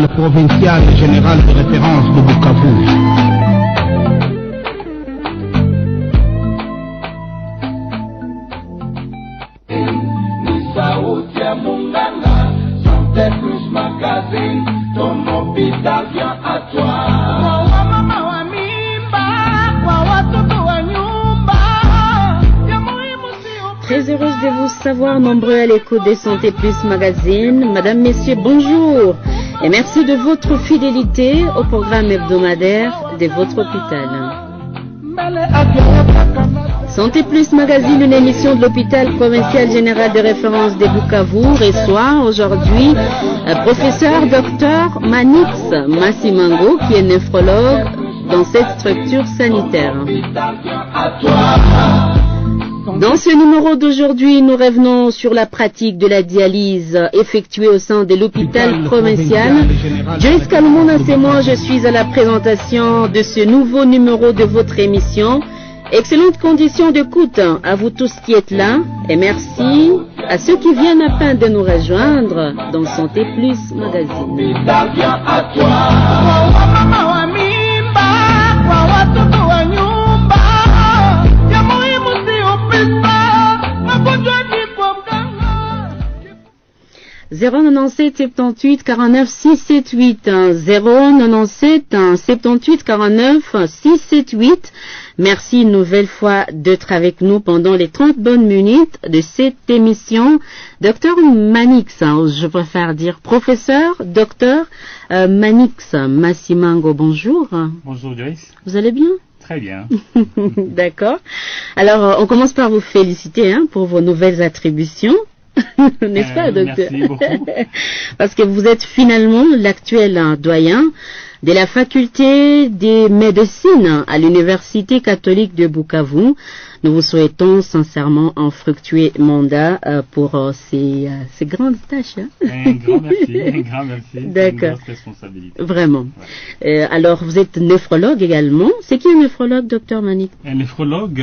l'hôpital provincial général de référence de Bukavu. Très heureuse de vous savoir nombreux à l'écoute des Santé Plus Magazine. Madame, Messieurs, bonjour et merci de votre fidélité au programme hebdomadaire de votre hôpital. Santé Plus Magazine, une émission de l'hôpital provincial général de référence de Bukavu, reçoit aujourd'hui professeur Dr Manix Massimango, qui est néphrologue dans cette structure sanitaire. Dans ce numéro d'aujourd'hui, nous revenons sur la pratique de la dialyse effectuée au sein de l'hôpital provincial. Joyce Kalumuna, c'est moi, je suis à la présentation de ce nouveau numéro de votre émission. Excellente condition d'écoute à vous tous qui êtes là et merci à ceux qui viennent à peine de nous rejoindre dans Santé Plus Magazine. « 097 78 49 678 097 78 49 678. Merci une nouvelle fois d'être avec nous pendant les 30 bonnes minutes de cette émission. Docteur Manix, je préfère dire professeur, docteur Manix Massimango, bonjour. Bonjour Joyce. Vous allez bien? Très bien. D'accord. Alors, on commence par vous féliciter pour vos nouvelles attributions. N'est-ce pas, docteur? Merci beaucoup. Parce que vous êtes finalement l'actuel doyen de la faculté des médecines à l'Université catholique de Bukavu. Nous vous souhaitons sincèrement un fructueux mandat pour ces grandes tâches. Un grand merci. D'accord. Une grosse responsabilité. Vraiment. Ouais. Alors, vous êtes néphrologue également. C'est qui un néphrologue, docteur Manik? Un néphrologue,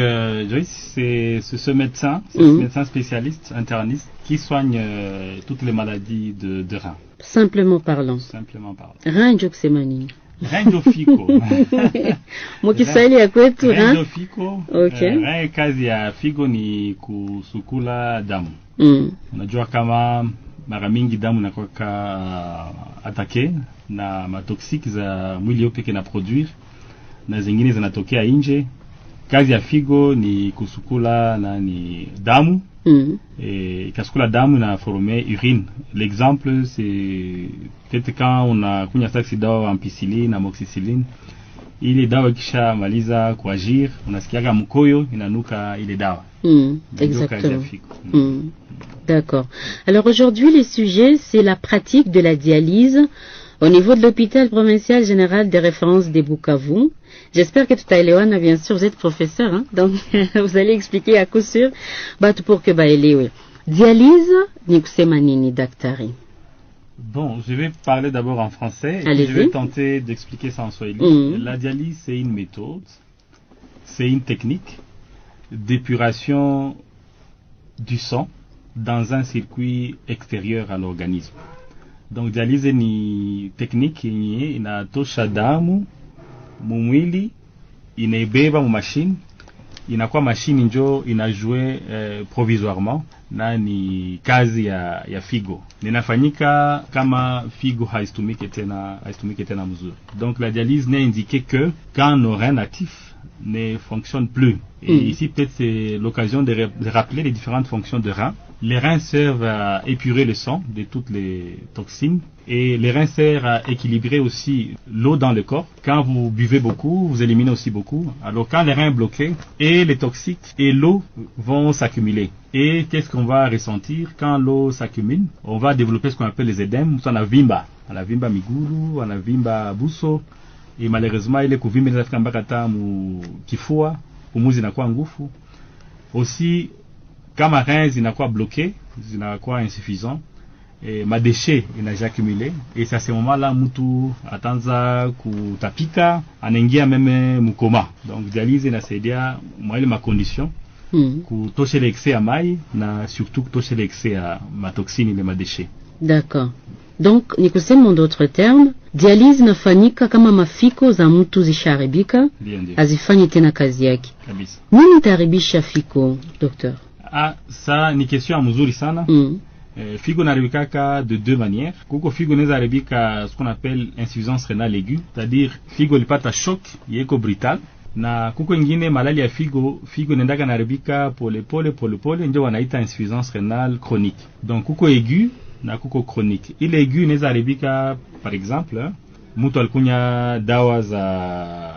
Joyce, c'est ce médecin, ce médecin spécialiste, interniste, qui soigne toutes les maladies de reins. Simplement parlant. Rein Joksemani. Rein fico. Mukiswahili ya kwetu rein fico. Okay. Rein kazi ya figo ni kusukula damu. Unajua kama mara mingi damu inakuwa atake na matoksiki za mwili yote na produire na zingine zinatokea nje. Kazi ya figo ni kusukula ni damu. Kasukula damu na former urine. L'exemple c'est peut-être quand on a kunya saksi dawa ampicilline, amoxicilline. Ile dawa kisha maliza kuagir, unasikiaga mkoyo inanuka ile dawa. Exactement. D'accord. Alors aujourd'hui le sujet c'est la pratique de la dialyse au niveau de l'hôpital provincial général de référence de Bukavu. J'espère que tout à l'heure, bien sûr, vous êtes professeur, donc vous allez expliquer à coup sûr, pour que oui. Dialyse, nikusemanini daktari. Bon, je vais parler d'abord en français et je vais tenter d'expliquer ça en swahili. La dialyse, c'est une méthode, c'est une technique d'épuration du sang dans un circuit extérieur à l'organisme. Donc, dialyse ni technique inatosha damu mumwili, inaibeba mu machine, inakuwa machine njo inajue provisoirement na ni kazi ya figo. Ninafanyika kama figo haistumike tena mzuri. Donc la dialyse n'est indiquée que quand nos reins natifs ne fonctionnent plus. Et ici peut-être c'est l'occasion de rappeler les différentes fonctions de reins. Les reins servent à épurer le sang de toutes les toxines et les reins servent à équilibrer aussi l'eau dans le corps. Quand vous buvez beaucoup, vous éliminez aussi beaucoup. Alors quand les reins sont bloqués, et les toxiques et l'eau vont s'accumuler. Et qu'est-ce qu'on va ressentir quand l'eau s'accumule? On va développer ce qu'on appelle les édèmes, on a vimba miguru, on a vimba buso. Et malheureusement, ile kuvimba inafika mpaka tamu kifua, pumuzi inakuwa ngufu. Aussi, kama reins zinakuwa bloqué, zinakuwa insuffisant, et ma déchet inaja accumulé, et c'est à ce moment-là mtu atanza kutapika, anaingia meme mukoma. Donc dialyse inasaidia mwale ma condition kutosha l'excès ya mai na surtout kutosha l'excès ya matoxine ile ma déchet. D'accord. Donc ni kusema d'autres termes, dialyse inafanyika kama mafiko za mtu zisharibika, hazifanyi tena kazi yake. Kabisa. Nini itaribisha fiko, docteur? Ça ni question mzuri sana. Figo naribikaka de deux manières. Kuko figo neza haribika ce qu'on appelle insuffisance rénale aiguë, c'est-à-dire figo lipata choc yeko brutal, na kuko ingine malali ya figo nendaka naribika pole pole ndio wanaita insuffisance rénale chronique. Donc kuko aiguë na kuko chronique. Ile aiguë neza haribika par exemple mtu alikunya dawa za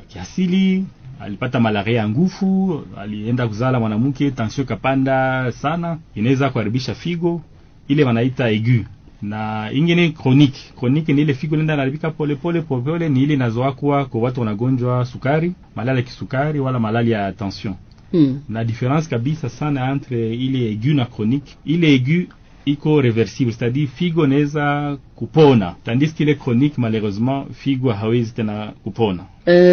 kiasili, alipata malaria ya nguvu, alienda kuzala mwanamke, tension kapanda sana, inaweza kuharibisha figo, ile wanaita aiguë. Na ingine chronique ni ile figo nenda naribika pole pole, ni ile inazoa kwa watu wanagonjwa sukari, malali ya kisukari wala malali ya tension. Na différence kabisa sana entre ile aiguë na chronique. Ile aiguë iko reversible, c'est-à-dire figo neza kupona, tandis que ile chronique malheureusement figo hawezi tena kupona.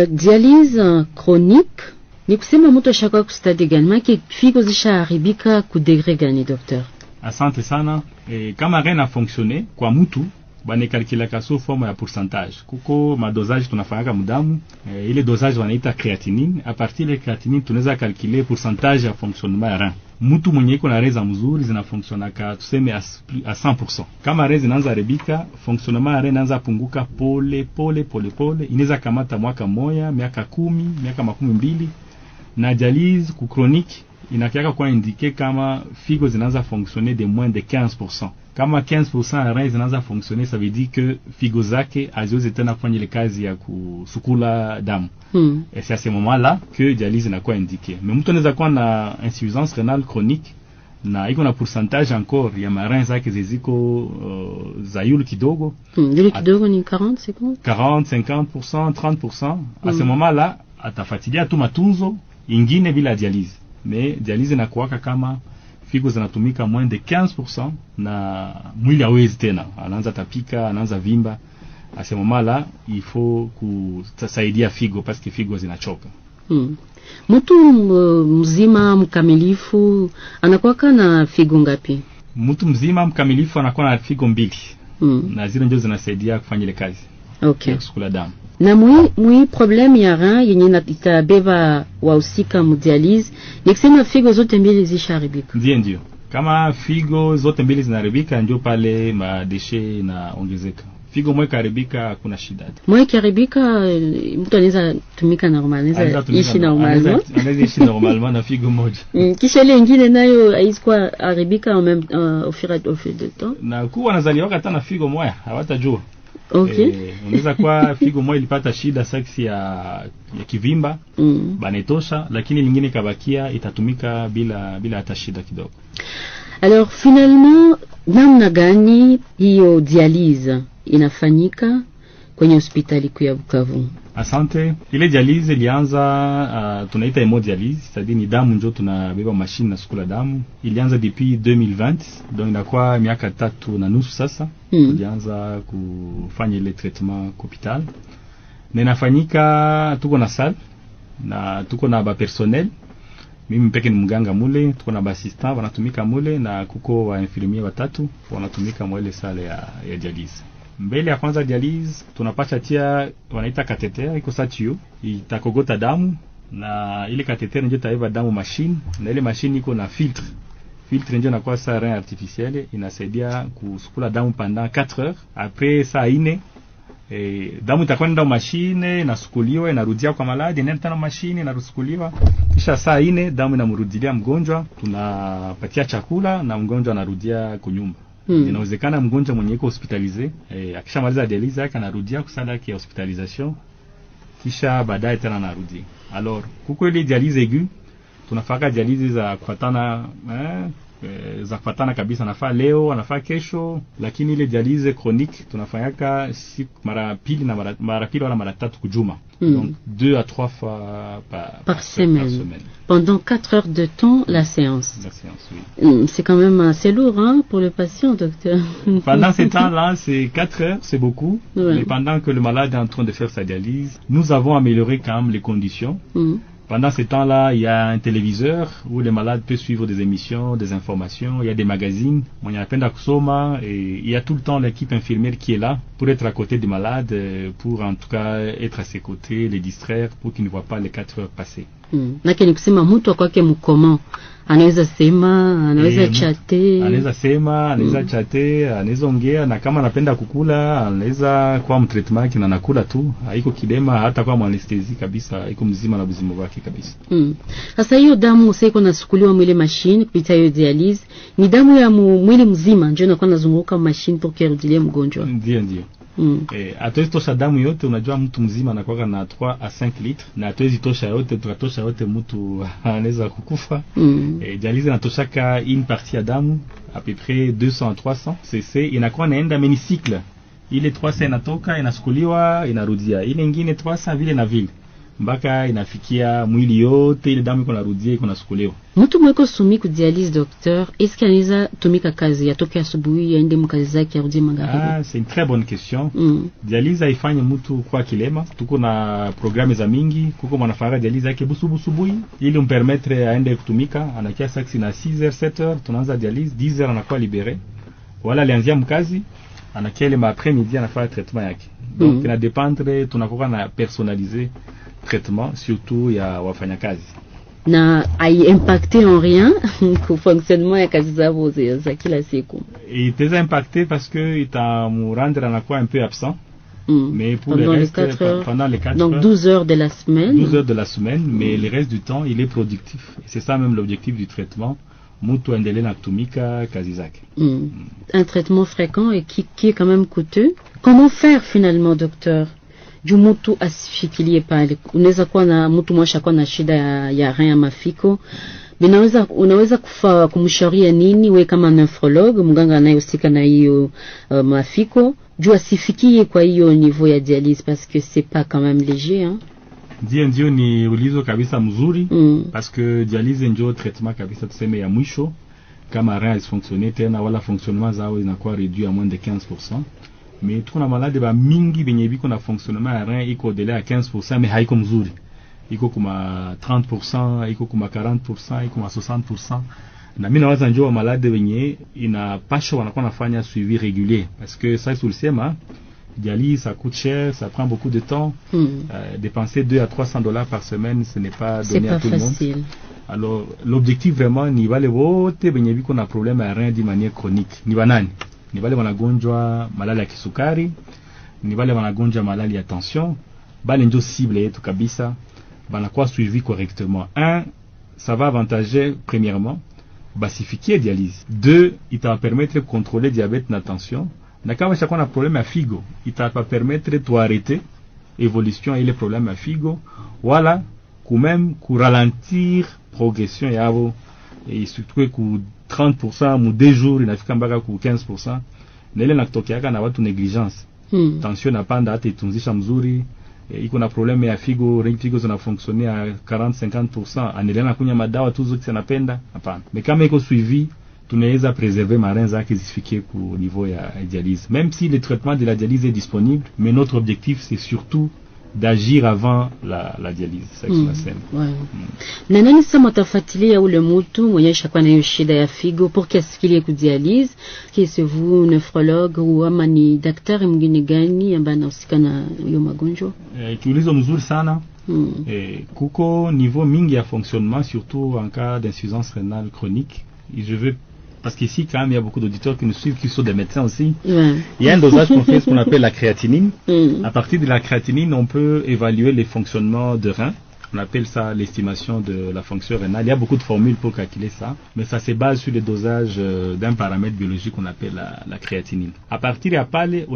Dialyse chronique ni kusema mtu ashaka kustadi gani, maki figo zishaharibika ku degré gani, docteur? Asante sana. Kama rien a fonctionné kwa mtu bane calculaka sous forme ya pourcentage. Kuko madosage tunafanyaka mudamu, ile dosage wanaita creatinine. A partir de creatinine tunaweza calculer pourcentage ya fonctionnement ya rein. Mtu mwenye iko na reza mzuri zinafunctionaka tuseme a 100%. Kama reza inaanza haribika, fonctionnement ya rein inaanza punguka pole, inaweza kamata mwaka moja, miaka 10, miaka 12. Na dialyse ku chronique inakiaka kwa indiquer kama figo zinaanza fonctionner de moins de 15%. Kama 15% ya rein zinaanza fonctionner, ça veut dire que figo zake haziwezi tena kufanya ile kazi ya kusukula damu. Et c'est à ce moment-là que dialyse inakuwa indiquée. Mais mtu anaweza kuwa na insuffisance rénale chronique na iko na pourcentage encore ya marin zake ziziko za yule kidogo. Yule kidogo ni 40, c'est quoi? 40, 50%, 30%. À ce moment-là atafuatilia tu matunzo ingine bila dialyse. Mais dialyse inakuwaka kama figo zinatumika moins de 15% na mwili hawezi tena, anaanza tapika, anaanza vimba. À ce moment-là, il faut kusaidia figo parce que figo zinachoka. Mtu mzima mkamilifu anakuwa na figo ngapi? Mtu mzima mkamilifu anakuwa na figo 2. Na zile ndio zinasaidia kufanya ile kazi. Okay. Kusukula damu. Na mwi problem ya rein yenye itabeba wahusika mu dialyse, ni kusema figo zote mbili zisharibika. Ndio. Kama figo zote mbili zinaharibika ndio pale madeshe inaongezeka. Figo moja karibika hakuna shida. Moja karibika mtu anaweza tumika normal, anaweza ishi normalement. Anaweza ishi normalement na figo moja. Kisha ile nyingine nayo haizikuwa haribika en même au fil de temps. Na kuwa nazaliwa hata na figo moja hawatajua. Okay. Unaweza kwa figo moja ilipata shida saksi ya kivimba, banetosha, lakini lingine kabakia itatumika bila hata shida kidogo. Alors finalement namna gani hiyo dialyse inafanyika kwenye hospitali kuu ya Bukavu? Asante. Ile dialyse ilianza tunaita hemodialyse, c'est-à-dire ni damu ndio tunabeba mashine na sukula damu. Ilianza depuis 2020, donc inakuwa miaka 3.5 sasa. Tulianza kufanya ile traitement hospital. Na inafanyika tuko na salle na tuko na ba personnel. Mimi mpeke ni mganga mule, tuko na ba assistant wanatumika mule na kuko wa infirmier 3 wanatumika mwele sale ya dialyse. Mbele ya kwanza dialyse tunapata tia wanaita catheter, iko satio itakogota damu na ile catheter ndio taiva damu machine, na ile machine iko na filtre ndio inakuwa sa rein artificielle, inasaidia kusukula damu pendant 4 heures. Après saa 4 damu itakwenda mashine inasukuliwa inarudia kwa maladi, inaenda tena mashine inarusukuliwa, kisha saa 4 damu inamrudilia mgonjwa, tunapatia chakula na mgonjwa anarudia kunyumba. Inawezekana mgonjwa mwenye yuko hospitalize akishamaliza dialyse yake anarudia kusala ya hospitalisation, kisha baadaye tena anarudia. Alors kuko ile dialyse aiguë tunafaka dialyse za kufatana kabisa, nafaa leo anafaa kesho, lakini ile dialyse chronique tunafanyaka mara pili wala mara 3 kujuma. Donc 2 à 3 fois par semaine. Pendant 4 heures de temps la séance. La séance, oui. C'est quand même assez lourd pour le patient, docteur. Pendant ce temps-là, c'est 4 heures, c'est beaucoup. Ouais. Mais pendant que le malade est en train de faire sa dialyse, nous avons amélioré quand même les conditions. Pendant ce temps-là, il y a un téléviseur où les malades peuvent suivre des émissions, des informations, il y a des magazines, il y a Penda Kusoma, et il y a tout le temps l'équipe infirmière qui est là pour être à côté des malades, pour en tout cas être à ses côtés, les distraire, pour qu'ils ne voient pas les 4 heures passer. Lakini kusema mtu kwake mkomo anaweza sema, anaweza chate, anaweza ongea, na kama anapenda kukula anaweza kwa mtreatment na nakula tu, haiko kidema, hata kwa anestesi kabisa, haiko mzima na buzima wake kabisa. Sasa hiyo damu usiko nasukuliwa mwili machine kupitia hiyo dialyse, ni damu ya mwili mzima ndio inakuwa nazunguka machine pour kurudilia mgonjwa. Ndio. Hatuwezi tosha damu yote, unajua mtu mzima anakuwa na 3 à 5 litres, na hatuwezi tosha yote, tukatosha yote mtu anaweza kukufa. Dialyse inatoshaka une partie ya damu à peu près 200 à 300 cc, inakuwa naenda minicycle, ile 300 inatoka inasukuliwa inarudia, ile nyingine 300 vile na vile mpaka inafikia mwili yote, ile damu iko narudia iko nasukuliwa. Mtu mweko sumi ku dialyse docteur, est-ce qu'il anaweza tumika kazi atoke asubuhi aende mkazi zake arudi magharibi? C'est une très bonne question. Dialyse haifanye mtu kwa kilema. Tuko na programme za mingi, kuko mwanafanya dialyse yake busubuhi ili umpermettre aende kutumika, anakia saksi na 6h 7h tunaanza dialyse, 10h anakuwa libéré. Wala alianzia mkazi anakia ile après-midi anafanya traitement yake. Donc ina dépendre, tunakuwa na personnaliser traitement surtout ya wafanyakazi. Na ai impacté en rien ku fonctionnement ya kazi zao za kila siku. Il était impacté parce que il rendre anakuwa un peu absent. Mais pour le reste, pendant les 4 donc 12 heures de la semaine. 12 heures de la semaine, mais le reste du temps, il est productif. Et c'est ça même l'objectif du traitement. Mtu endelee na kutumika kazi zake. Un traitement fréquent et qui est quand même coûteux. Comment faire finalement, docteur? Juu mtu asifikirie pale, unaweza kuwa na mtu mwasha kuwa na shida ya rein ama figo, unaweza kumshauria nini we kama nephrologue, mganga anayehusika na hiyo mafiko, juu asifikie kwa hiyo niveau ya dialyse, parce que c'est pas quand même léger, hein? Ndio ni ulizo kabisa mzuri, parce que dialyse ndio traitement kabisa tuseme ya mwisho kama rein isfonctionne tena wala fonctionnement zao inakuwa réduit à moins de 15%. Mais tuna malade ba mingi benye biko na fonctionnement ya rein iko au-delà ya 15%, mais haiko mzuri, iko kuma 30%, iko kuma 40%, iko kuma 60%. Na mimi nawaza njoo malade benye inapasha wanakuwa nafanya suivi régulier, parce que ça sulisema dialyse ça coûte cher, ça prend beaucoup de temps. Dépenser 200 à 300 dollars par semaine, ce n'est pas donné à tout le monde. Alors l'objectif vraiment ni wale wote benye biko na problème ya rein de manière chronique, ni banani, ni wale wanagonjwa malali ya kisukari, ni wale wanagonjwa malali ya tension, bale ndio cible yetu kabisa, banakuwa suivi correctement. Ça va avantager premièrement basifier dialyse. 2, il va permettre de contrôler diabète na tension. Na kama chakwa na problème à figo, il va permettre de arrêter évolution et les problèmes à figo, voilà, ou même ralentir progression yabo, et surtout ku 30% mu 2 jours inafika mpaka ku 15%. Na ile nakutokea na watu negligence. Tension napanda hata itunzisha mzuri, iko na problème ya figo, figo zina fonctionner à 40-50%, anaendelea na kunywa madawa tu zote anapenda, hapana. Mais kama iko suivi, tunaweza préserver marin zake zifikie ku niveau ya dialyse. Même si le traitement de la dialyse est disponible, mais notre objectif c'est surtout d'agir avant la dialyse. C'est ça que tunasema. Na nani sasa mtafuatilia ule mtu mwenye shakwa na hiyo shida ya figo pour qu'asikilie ku dialyse, kesi vous nephrologue ou ama ni daktari mwingine gani ambaye anahusika na hiyo magonjwa? Kiulizo mzuri sana. Kuko niveau mingi ya fonctionnement, surtout en cas d'insuffisance rénale chronique. Et je veux, parce qu'ici quand même il y a beaucoup d'auditeurs qui nous suivent, qui sont des médecins aussi. Il y a un dosage qu'on fait, ce qu'on appelle la créatinine. À partir de la créatinine, on peut évaluer les fonctionnements de rein. On appelle ça l'estimation de la fonction rénale. Il y a beaucoup de formules pour calculer ça, mais ça se base sur le dosage d'un paramètre biologique qu'on appelle la créatinine. À partir de pale,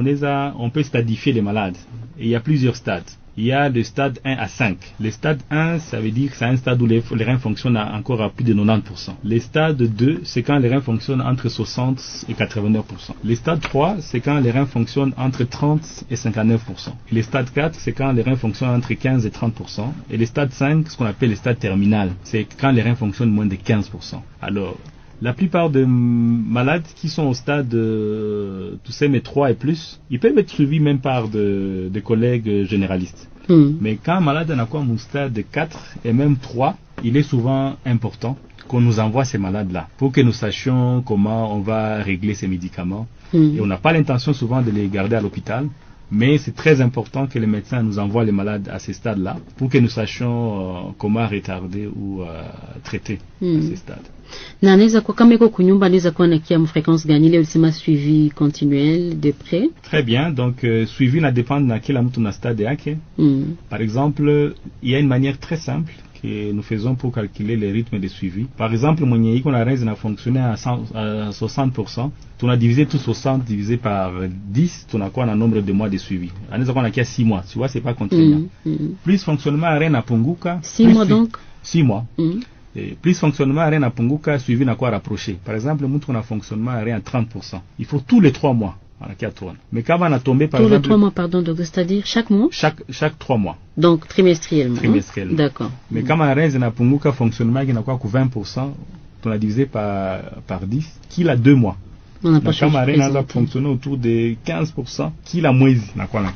on peut stadifier les malades. Et il y a plusieurs stades. Il y a le stade 1 à 5. Le stade 1, ça veut dire que c'est un stade où les reins fonctionnent encore à plus de 90%. Le stade 2, c'est quand les reins fonctionnent entre 60 et 89%. Le stade 3, c'est quand les reins fonctionnent entre 30 et 59%. Et le stade 4, c'est quand les reins fonctionnent entre 15 et 30%. Et le stade 5, ce qu'on appelle le stade terminal, c'est quand les reins fonctionnent moins de 15%. Alors, la plupart des malades qui sont au stade tous ces 3 et plus, ils peuvent être suivis même par des collègues généralistes. Mais quand un malade a quoi un stade de 4 et même 3, il est souvent important qu'on nous envoie ces malades-là pour que nous sachions comment on va régler ces médicaments. Et on n'a pas l'intention souvent de les garder à l'hôpital, mais c'est très important que les médecins nous envoient les malades à ces stades-là pour que nous sachions comment retarder ou traiter ces stades. Na anaweza kuwa kama iko kunyumba anaweza kuwa na kia fréquence gani ile ulisema suivi continuel de près? Très bien, donc suivi na dépend na kila mtu na stade yake. Par exemple, il y a une manière très simple que nous faisons pour calculer les rythmes de suivi. Par exemple, mwenye iko na raise na fonctionner à 60%, tu as divisé tout 60 divisé par 10, tu as quoi un nombre de mois de suivi. Anaweza kuwa na kia 6 mois, tu vois, c'est pas contraignant. Plus fonctionnement arena na punguka, 6 mois donc 6 mois. Plus fonctionnement arena na punguka, suivi na quoi rapproché. Par exemple, mtu na fonctionnement arena à 30%. Il faut tous les 3 mois. Mais quand on a tombé par tous exemple... les 3 mois, pardon, donc c'est-à-dire chaque mois? Chaque 3 mois. Donc trimestriellement. Trimestriellement. D'accord. Mais quand on a raison na punguka fonctionnement qui n'a quoi que 20%, on a divisé par 10, qu'il a 2 mois. On n'a pas changé. Quand on a fonctionné autour de 15%, qu'il a moins na quoi na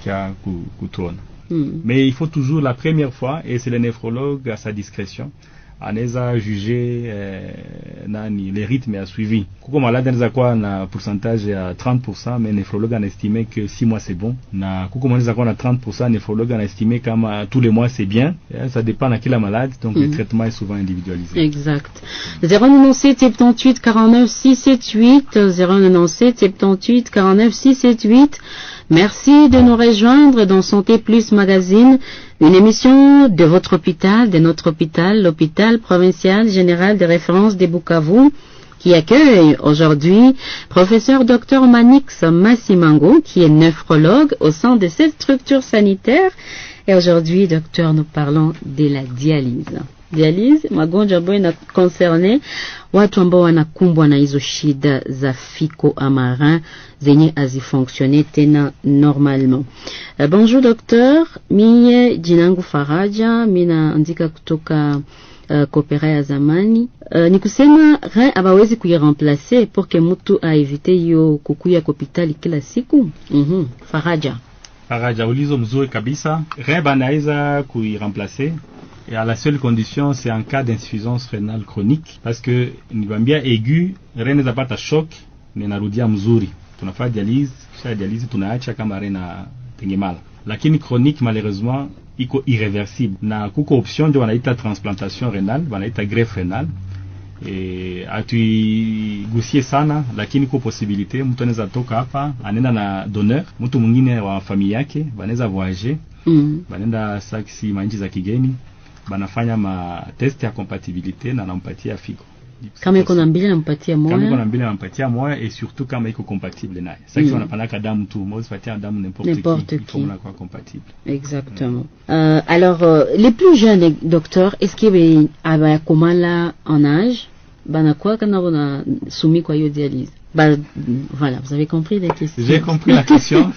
tourne. Mais il faut toujours la première fois, et c'est le néphrologue à sa discrétion, anaweza juger les rythmes à suivi. Kuko malade anaweza kuwa na pourcentage à 30%, mais néphrologue a estimé que 6 mois c'est bon. Na kuko anaweza kuwa na 30%, néphrologue a estimé comme tous les mois c'est bien. Ça dépend de quelle malade, donc le traitement est souvent individualisé. Exact. 097 78 49 678 097 78 49 678. Merci de nous rejoindre dans Santé Plus Magazine, une émission de votre hôpital, de notre hôpital, l'hôpital provincial général de référence de Bukavu, qui accueille aujourd'hui professeur Dr Manix Massimango, qui est néphrologue au sein de cette structure sanitaire. Et aujourd'hui, docteur, nous parlons de la dialyse. Dialyse, magonjwa ambayo inakoncerné watu ambao wanakumbwa na hizo shida za fiko ama rein zenye hazifonctionne tena normalement. Bonjour docteur, mie jinangu Faraja, mina andika kutoka Kopera ya zamani. Ni kusema rein abawezi kuiremplacer pour que mtu aevite hiyo kukuya hospitali kila siku. Faraja, ulizo mzuri kabisa. Rein banaweza kuiremplacer. Et à la seule condition, c'est en cas d'insuffisance rénale chronique. Parce que nibambia aigu, rein neza pata shock, ninarudia mzuri. Tunafanya dialyse, kisha dialyse tunaacha kama rein na tengemala. Lakini chronique malheureusement iko irréversible. Na kuko option ndio wanaita transplantation rénale, wanaita greffe rénale. E atuigusie sana, lakini kwa possibilité mtu anaweza toka hapa anaenda na donneur, mtu mwingine wa familia yake wanaweza voyager, wanaenda saksi manchi za kigeni, banafanya ma test ya compatibilité na nampatia figo. Kama iko na mbili nampatia moja. Kama iko na mbili nampatia moja, et surtout kama iko compatible naye. Sasa wanapana damu tu, moi sipatia damu n'importe qui, il faut qu'on soit compatible. Exactement. Alors les plus jeunes docteurs, est-ce qu'il y a komala en âge banakuwa kana wana soumis kwa hiyo dialyse? Voilà, vous avez compris la question. J'ai compris la question.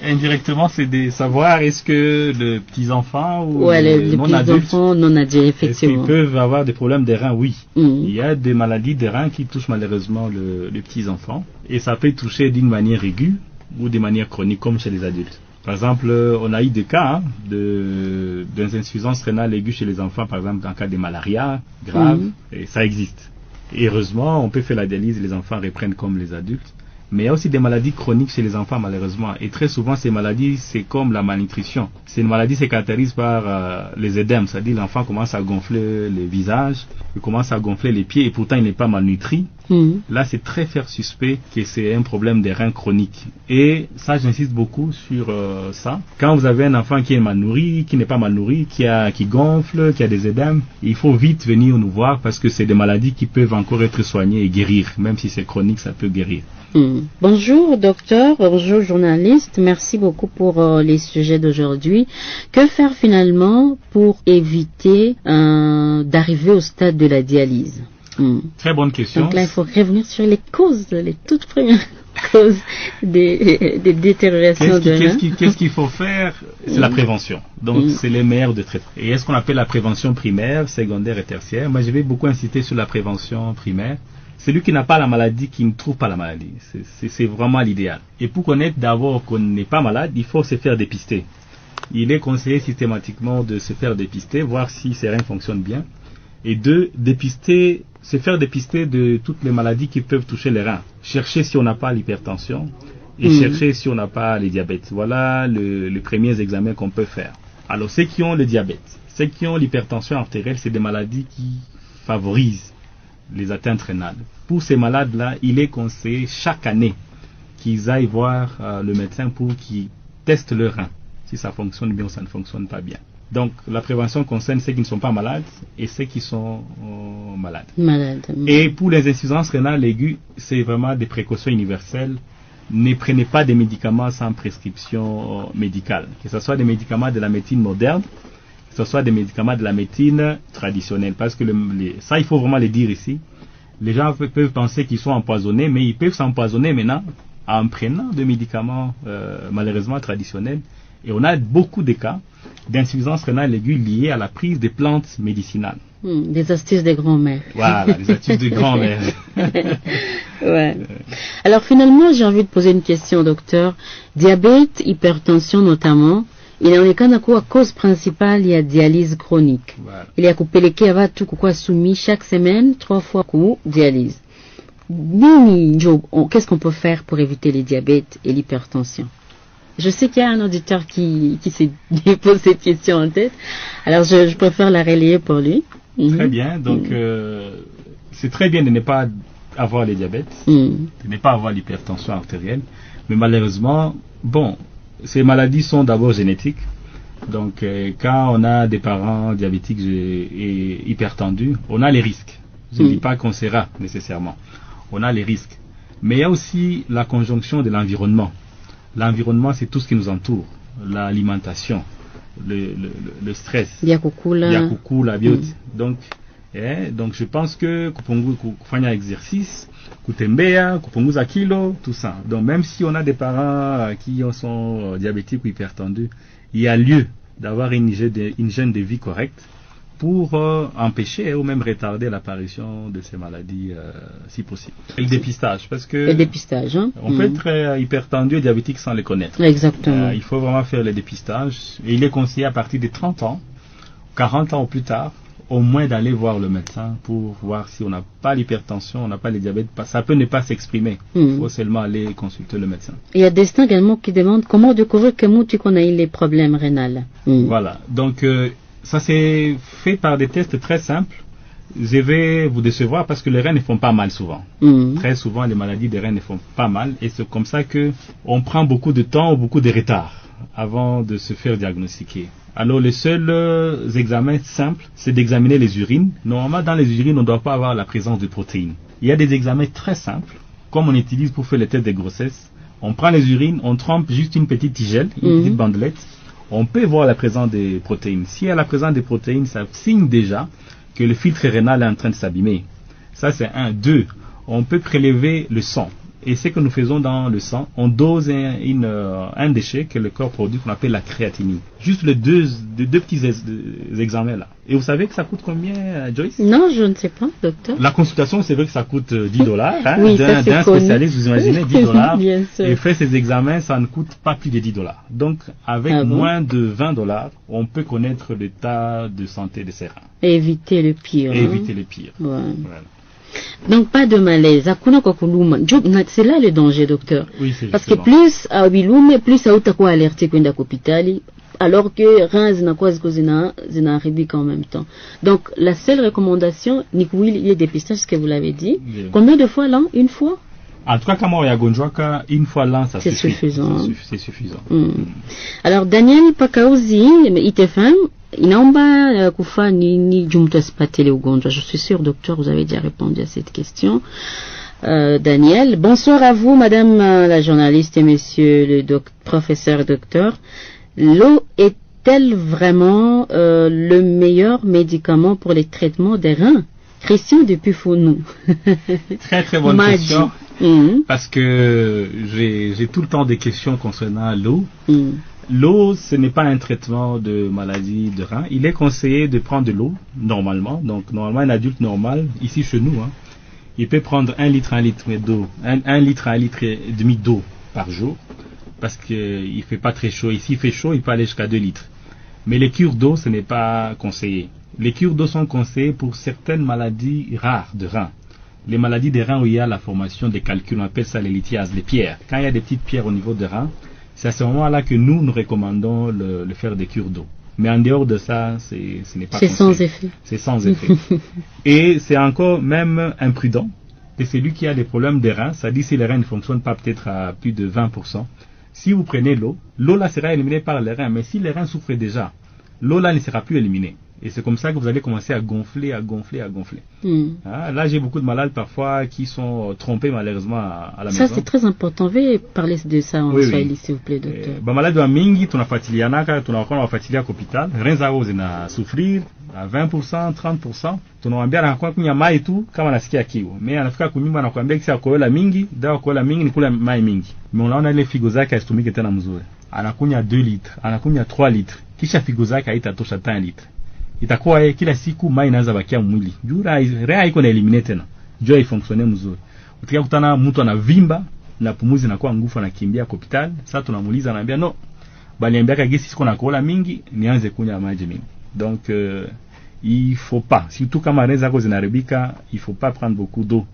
Indirectement, c'est de savoir est-ce que les petits-enfants ou les petits-enfants non adultes, effectivement, est-ce qu'ils peuvent avoir des problèmes des reins? Oui. Il y a des maladies des reins qui touchent malheureusement les petits-enfants. Et ça peut toucher d'une manière aiguë ou de manière chronique, comme chez les adultes. Par exemple, on a eu des cas d'insuffisance rénale aiguë chez les enfants, par exemple en cas de malaria grave, et ça existe. Et heureusement, on peut faire la dialyse, les enfants reprennent comme les adultes. Mais il y a aussi des maladies chroniques chez les enfants, malheureusement. Et très souvent, ces maladies, c'est comme la malnutrition. C'est une maladie qui se caractérise par les édèmes. C'est-à-dire l'enfant commence à gonfler le visage, il commence à gonfler les pieds, et pourtant il n'est pas malnutri. Là, c'est très fort suspect que c'est un problème des reins chroniques. Et ça, j'insiste beaucoup sur ça. Quand vous avez un enfant qui est mal nourri, qui n'est pas mal nourri, qui gonfle, qui a des édèmes, il faut vite venir nous voir parce que c'est des maladies qui peuvent encore être soignées et guérir. Même si c'est chronique, ça peut guérir. Bonjour docteur, bonjour journaliste, merci beaucoup pour les sujets d'aujourd'hui. Que faire finalement pour éviter d'arriver au stade de la dialyse? Très bonne question. Donc là, il faut revenir sur les causes, les toutes premières causes des détériorations de reins. Qu'est-ce qu'il faut faire? C'est la prévention. Donc, c'est les meilleurs de traitement. Et est-ce qu'on appelle la prévention primaire, secondaire et tertiaire? Moi, je vais beaucoup insister sur la prévention primaire. Celui qui n'a pas la maladie, qui ne trouve pas la maladie. C'est vraiment l'idéal. Et pour connaître d'abord qu'on n'est pas malade, il faut se faire dépister. il est conseillé systématiquement de se faire dépister, voir si ses reins fonctionnent bien. Et 2, se faire dépister de toutes les maladies qui peuvent toucher les reins. Chercher si on n'a pas l'hypertension et chercher si on n'a pas le diabète. Voilà les premiers examens qu'on peut faire. Alors, ceux qui ont le diabète, ceux qui ont l'hypertension artérielle, c'est des maladies qui favorisent les atteintes rénales. Pour ces malades-là, il est conseillé chaque année qu'ils aillent voir le médecin pour qu'il teste leur rein, si ça fonctionne bien ou ça ne fonctionne pas bien. Donc, la prévention concerne ceux qui ne sont pas malades et ceux qui sont malades. Et pour les insuffisances rénales aiguës, c'est vraiment des précautions universelles. Ne prenez pas des médicaments sans prescription médicale, que ce soit des médicaments de la médecine moderne, que ce soit des médicaments de la médecine traditionnelle, parce que ça, il faut vraiment le dire ici. Les gens peuvent penser qu'ils sont empoisonnés, mais ils peuvent s'empoisonner maintenant en prenant des médicaments malheureusement traditionnels. Et on a beaucoup de cas d'insuffisance rénale aiguë liée à la prise des plantes médicinales. Des astuces des grands-mères. Voilà, des astuces de grands-mères. Ouais. Alors finalement, j'ai envie de poser une question, docteur. Diabète, hypertension notamment, inaonekana kuwa cause principale ya dialyse chronique. Voilà. Il y a kupelekea watu kukuwa soumis chaque semaine 3 fois ku dialyse. Qu'est-ce qu'on peut faire pour éviter les diabètes et l'hypertension? Je sais qu'il y a un auditeur qui s'est posé cette question en tête. Alors, je préfère la relayer pour lui. Très bien. Donc, c'est très bien de ne pas avoir le diabète, de ne pas avoir l'hypertension artérielle. Mais malheureusement, ces maladies sont d'abord génétiques. Donc, quand on a des parents diabétiques et hypertendus, on a les risques. Je ne dis pas qu'on sera nécessairement. On a les risques. Mais il y a aussi la conjonction de l'environnement. L'environnement, c'est tout ce qui nous entoure. L'alimentation, le stress. La biote. Donc, je pense que kufanya exercice, kutembea, kupunguza kilo, tout ça. Donc, même si on a des parents qui sont diabétiques ou hypertendus, il y a lieu d'avoir une hygiène de vie correcte pour empêcher ou même retarder l'apparition de ces maladies si possible. Et le dépistage, parce que on peut être hypertendu et diabétique sans le connaître. Exactement. Il faut vraiment faire le dépistage et il est conseillé à partir de 30 ans, 40 ans ou plus tard, au moins d'aller voir le médecin pour voir si on n'a pas l'hypertension, on n'a pas le diabète. Ça peut ne pas s'exprimer. Il faut seulement aller consulter le médecin. Il y a des gens également qui demandent comment découvrir que tu connais les problèmes rénaux. Voilà. Donc, ça c'est fait par des tests très simples. Je vais vous décevoir parce que les reins ne font pas mal souvent. Très souvent, les maladies des reins ne font pas mal et c'est comme ça que on prend beaucoup de temps ou beaucoup de retard avant de se faire diagnostiquer. Alors, les seuls examens simples, c'est d'examiner les urines. Normalement, dans les urines, on ne doit pas avoir la présence de protéines. Il y a des examens très simples, comme on utilise pour faire les tests de grossesse. On prend les urines, on trempe juste une petite tigelle, une petite bandelette. On peut voir la présence des protéines. Si il y a la présence des protéines, ça signe déjà que le filtre rénal est en train de s'abîmer. Ça, c'est 1. 2, on peut prélever le sang. Et ce que nous faisons dans le sang, on dose un déchet que le corps produit, qu'on appelle la créatinine. Juste les deux petits examens là. Et vous savez que ça coûte combien, Joyce? Non, je ne sais pas, docteur. La consultation, c'est vrai que ça coûte $10. Hein, oui, d'un spécialiste, vous imaginez, $10. Bien sûr. Et faire ces examens, ça ne coûte pas plus de $10. Donc, avec moins de $20, on peut connaître l'état de santé de ses reins. Et éviter le pire. Et éviter le pire. Ouais. Voilà. Donc pas de malaise. C'est là le danger, docteur. Oui, c'est parce que plus awilume, plus hautakuwa alerté kwenda hospitali, alors que reins zinakuwa ziko zinaharibika en même temps. Donc la seule recommandation ni le dépistage, ce que vous l'avez dit. Bien. Combien de fois l'an? Une fois? En tout cas, comme on y a gonjwaka, une fois l'an, ça suffit. C'est suffisant. C'est suffisant. Alors Daniel Pakauzi, ITFM, inaomba kufa nini jumtu asipate ugonjwa. Je suis sûr, docteur, vous avez déjà répondu à cette question. Daniel, bonsoir à vous, madame la journaliste et monsieur le professeur docteur. L'eau est-elle vraiment le meilleur médicament pour les traitements des reins? Christian depuis Founou. Très bonne question. Parce que j'ai tout le temps des questions concernant l'eau. L'eau, ce n'est pas un traitement de maladie de rein. Il est conseillé de prendre de l'eau, normalement. Donc, normalement, un adulte normal, ici chez nous, il peut prendre 1 litre d'eau, 1 litre et demi d'eau par jour. parce qu'il fait pas très chaud. Ici, il fait chaud, il peut aller jusqu'à 2 litres. Mais les cures d'eau, ce n'est pas conseillé. Les cures d'eau sont conseillées pour certaines maladies rares de reins. Les maladies des reins où il y a la formation des calculs, on appelle ça les lithiases, les pierres. Quand il y a des petites pierres au niveau des reins, c'est à ce moment-là que nous recommandons le faire des cures d'eau. Mais en dehors de ça, ce n'est pas conseillé. C'est sans effet. C'est sans effet. Et c'est encore même imprudent. Et c'est lui qui a des problèmes des reins, ça dit si les reins ne fonctionnent pas peut-être à plus de 20%. Si vous prenez l'eau là sera éliminée par les reins, mais si les reins souffrent déjà, l'eau là ne sera plus éliminée. Et c'est comme ça que vous allez commencer à gonfler. Là, j'ai beaucoup de malades parfois qui sont trompés malheureusement à la maison. Ça, c'est très important. Veuillez parler de ça en Swahili, s'il vous plaît, docteur. Malade wa mingi, tunafuatilianaka, tunakuwa nawafuatilia kwa hospitali. Reins zao zina souffrir à 20%, 30%. Tunawaambia anakuwa kunywa mai tu kama anasikia kiu. Mais anafika kunyumba anakuambia kisa koela mingi, dawa koela mingi ni kula mai mingi. Mais unaona ile figo zake hazitumiki tena mzuri. Anakunywa 2 litres, anakunywa 3 litres. Kisha figo zake haitatosha 5 litres. Itakuwa kila siku mai inaanza bakia mwili. Juu rea iko na eliminate tena. Juu haifunctionne mzuri. Utakia kutana mtu anavimba na pumuzi inakuwa ngufu anakimbia kwa hospitali. Sasa tunamuuliza anaambia no. Bali niambia gesi siko na kola mingi nianze kunywa maji mingi. Donc il faut pas, surtout quand les reins zako zinaribika, il faut pas prendre beaucoup d'eau.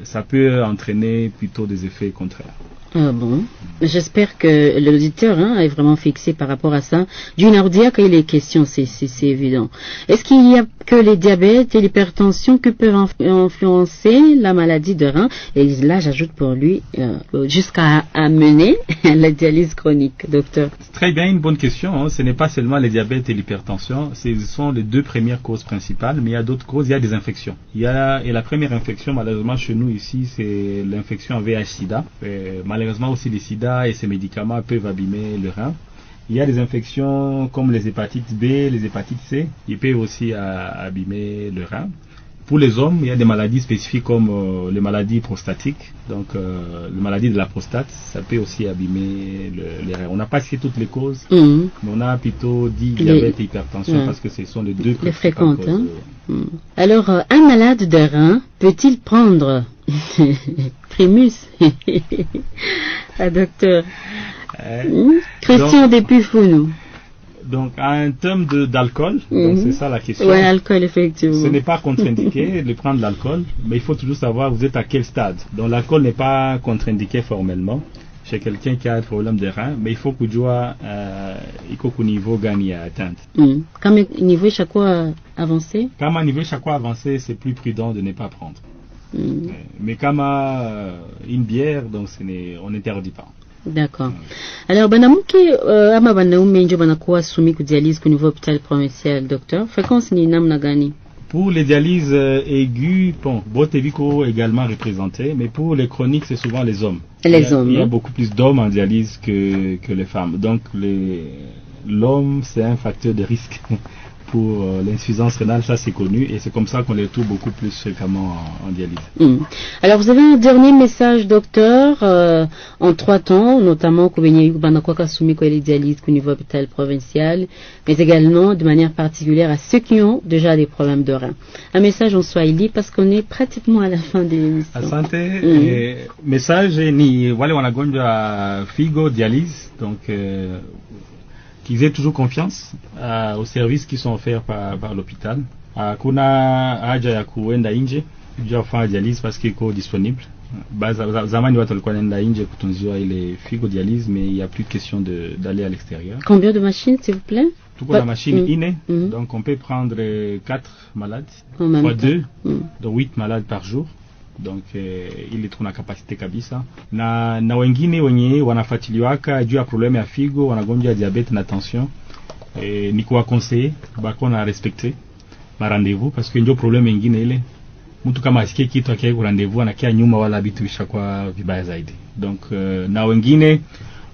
Ça peut entraîner plutôt des effets contraires. Ah bon. J'espère que l'auditeur est vraiment fixé par rapport à ça. Junardia, quand il est question, c'est évident. Est-ce qu'il y a que les diabètes et l'hypertension qui peuvent influencer la maladie de rein? Et là, j'ajoute pour lui, jusqu'à amener la dialyse chronique, docteur. C'est très bien, une bonne question. Ce n'est pas seulement les diabètes et l'hypertension. Ce sont les 2 premières causes principales, mais il y a d'autres causes. Il y a des infections. Et la première infection, malheureusement, chez nous ici, c'est l'infection VIH-Sida. Malheureusement aussi les sida et ces médicaments peuvent abîmer le rein. Il y a des infections comme les hépatites B, les hépatites C, qui peuvent aussi abîmer le rein. Pour les hommes, il y a des maladies spécifiques comme les maladies prostatiques. Donc, les maladies de la prostate, ça peut aussi abîmer les reins. On n'a pas cité toutes les causes, mais on a plutôt dit diabète et hypertension parce que ce sont les 2 les fréquentes. Alors, un malade de rein peut-il prendre Primus docteur Christian Depufounou. Donc, en termes d'alcool, c'est ça la question. Oui, l'alcool, effectivement. Ce n'est pas contre-indiqué de prendre l'alcool, mais il faut toujours savoir vous êtes à quel stade. Donc, l'alcool n'est pas contre-indiqué formellement chez quelqu'un qui a un problème de rein, mais il faut que il faut qu'au niveau gagne à atteindre. Quand le niveau chaque fois avancé? Quand un niveau chaque fois avancé, c'est plus prudent de ne pas prendre. Mais comme une bière, donc on n'interdit pas. D'accord. Alors, banamuke ama banaume ndio banakuwa sumi kudialyse au niveau hôpital provincial, docteur. Fréquence ni namna gani? Pour les dialyses aiguës, bon, Boteviko également représenté, mais pour les chroniques, c'est souvent les hommes. Il y a beaucoup plus d'hommes en dialyse que les femmes. Donc, l'homme, c'est un facteur de risque pour l'insuffisance rénale, ça c'est connu, et c'est comme ça qu'on les trouve beaucoup plus fréquemment en dialyse. Alors vous avez un dernier message, docteur, en 3 temps, notamment qu'au les dialyses au niveau hôpital provincial, mais également de manière particulière à ceux qui ont déjà des problèmes de rein. Un message en swahili parce qu'on est pratiquement à la fin de l'émission. Asante, message ni wale wanagonjwa figo dialyse, donc qu'ils aient toujours confiance aux services qui sont offerts par l'hôpital. Kuna haja ya kuenda nje kujua kufanya dialyse parce qu'il est disponible. Zamani watu walikuwa naenda nje kutunziwa ile figo dialyse, mais il n'y a plus de question d'aller à l'extérieur. Combien de machines, s'il vous plaît? Tout la machine INE, donc on peut prendre 4 malades, fois 2, donc 8 malades par jour. Donc ili tuna capacité kabisa na wengine wenye wanafuatiliwaka juu ya problème ya figo, wanagonjwa diabète na tension, ni kuwa conseiller bako na respecter ma rendez-vous parce que ndio problème nyingine ile mtu kama asikie kitu akiye ku rendez-vous anakia nyuma wala vitu vishakuwa vibaya zaidi. Donc na wengine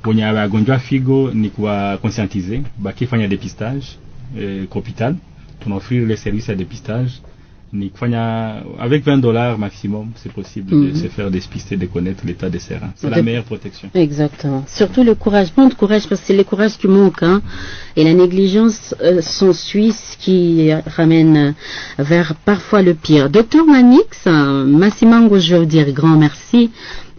wenye wagonjwa figo ni kuwa conscientiser bakifanya dépistage kwa hospital, tunaoffrir les services à dépistage. Avec $20 maximum, c'est possible de se faire dépister, de connaître l'état des reins. C'est la meilleure protection. Exactement. Surtout le courage, prendre courage, parce que c'est le courage qui manque, et la négligence s'ensuit, ce qui ramène vers parfois le pire. Docteur Manix, Massimango, je veux dire grand merci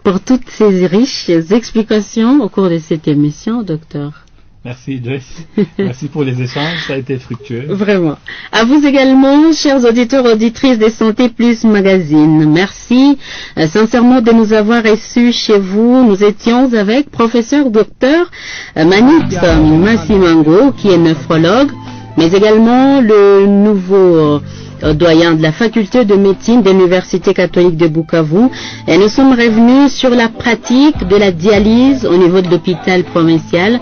pour toutes ces riches explications au cours de cette émission, docteur. Merci Joyce, merci pour les échanges, ça a été fructueux. Vraiment. À vous également, chers auditeurs, auditrices de Santé Plus Magazine. Merci sincèrement de nous avoir reçus chez vous. Nous étions avec professeur docteur Manit Massimango, qui est nephrologue, mais également le nouveau doyen de la faculté de médecine de l'Université catholique de Bukavu. Et nous sommes revenus sur la pratique de la dialyse au niveau de l'hôpital provincial.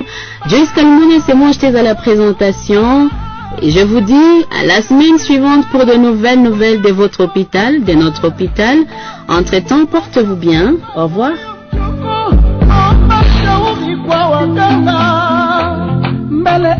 Joyce Kalmoune, c'est moi, j'étais à la présentation. Et je vous dis à la semaine suivante pour de nouvelles nouvelles de votre hôpital, de notre hôpital. Entre-temps, portez-vous bien. Au revoir. Mbele